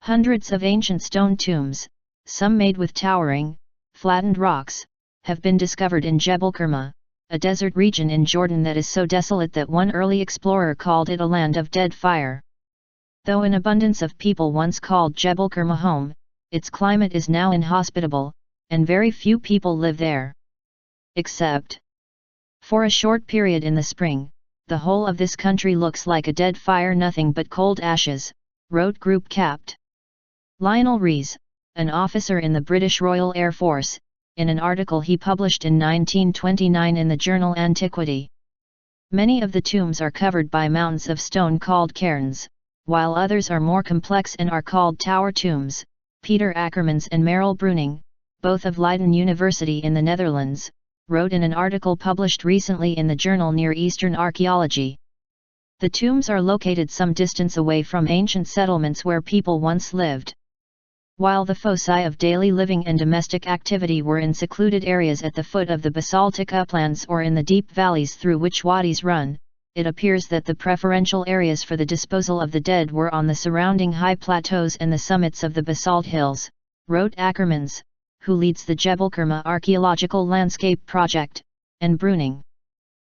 Hundreds of ancient stone tombs, some made with towering, flattened rocks, have been discovered in Jebel Qurma, a desert region in Jordan that is so desolate that one early explorer called it a land of dead fire. Though an abundance of people once called Jebel Qurma home, its climate is now inhospitable, and very few people live there. Except for a short period in the spring, the whole of this country looks like a dead fire, nothing but cold ashes, wrote Group Capt. Lionel Rees, an officer in the British Royal Air Force, in an article he published in 1929 in the journal Antiquity. Many of the tombs are covered by mounds of stone called cairns, while others are more complex and are called tower tombs. Peter Ackermans and Merel Bruning, both of Leiden University in the Netherlands, wrote in an article published recently in the journal Near Eastern Archaeology. The tombs are located some distance away from ancient settlements where people once lived. While the foci of daily living and domestic activity were in secluded areas at the foot of the basaltic uplands or in the deep valleys through which wadis run, it appears that the preferential areas for the disposal of the dead were on the surrounding high plateaus and the summits of the basalt hills, wrote Ackermans, who leads the Jebel Qurma Archaeological Landscape Project, and Bruning.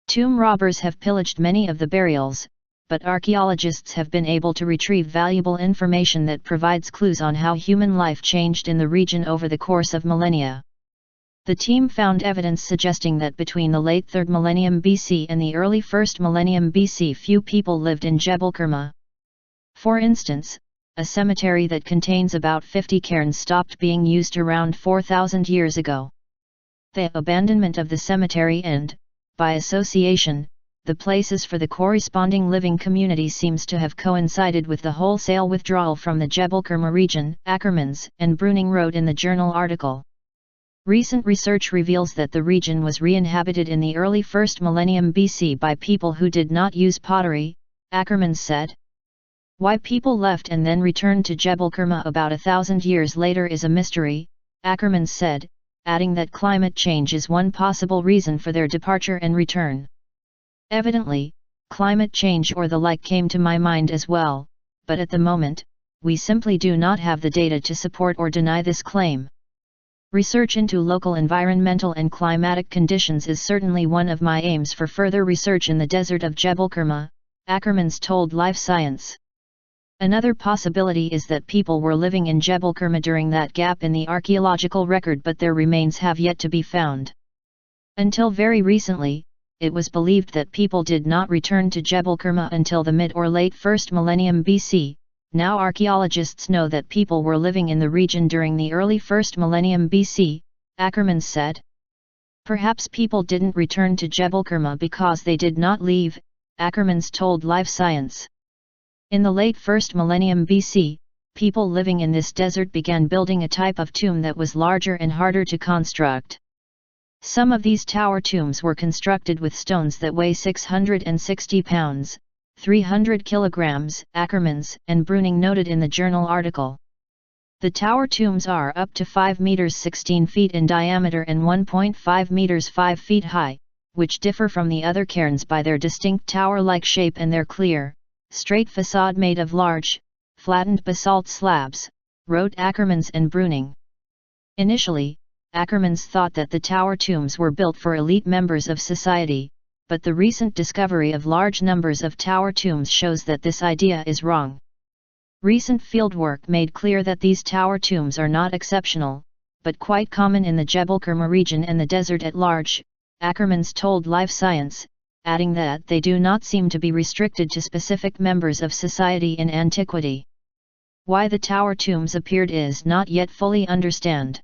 Tomb robbers have pillaged many of the burials, but archaeologists have been able to retrieve valuable information that provides clues on how human life changed in the region over the course of millennia. The team found evidence suggesting that between the late 3rd millennium BC and the early 1st millennium BC few people lived in Jebel Qurma. For instance, a cemetery that contains about 50 cairns stopped being used around 4,000 years ago. The abandonment of the cemetery and, by association, the places for the corresponding living community seems to have coincided with the wholesale withdrawal from the Jebel Qurma region, Ackermans and Bruning wrote in the journal article. Recent research reveals that the region was re-inhabited in the early 1st millennium BC by people who did not use pottery, Ackermans said. Why people left and then returned to Jebel Qurma about 1,000 years later is a mystery, Ackermans said, adding that climate change is one possible reason for their departure and return. Evidently, climate change or the like came to my mind as well, but at the moment, we simply do not have the data to support or deny this claim. Research into local environmental and climatic conditions is certainly one of my aims for further research in the desert of Jebel Qurma, Ackermans told Life Science. Another possibility is that people were living in Jebel Qurma during that gap in the archaeological record, but their remains have yet to be found. Until very recently, it was believed that people did not return to Jebel Qurma until the mid or late 1st millennium BC. Now archaeologists know that people were living in the region during the early 1st millennium BC, Ackermans said. Perhaps people didn't return to Jebel Qurma because they did not leave, Ackermans told Life Science. In the late 1st millennium BC, people living in this desert began building a type of tomb that was larger and harder to construct. Some of these tower tombs were constructed with stones that weigh 660 pounds, 300 kilograms, Ackermans and Bruning noted in the journal article. The tower tombs are up to 5 meters 16 feet in diameter and 1.5 meters 5 feet high, which differ from the other cairns by their distinct tower-like shape and their clear, straight facade made of large, flattened basalt slabs, wrote Ackermans and Bruning. Initially, Ackermans thought that the tower tombs were built for elite members of society, but the recent discovery of large numbers of tower tombs shows that this idea is wrong. Recent fieldwork made clear that these tower tombs are not exceptional, but quite common in the Jebel Qurma region and the desert at large, Ackermans told Life Science, adding that they do not seem to be restricted to specific members of society in antiquity. Why the tower tombs appeared is not yet fully understood.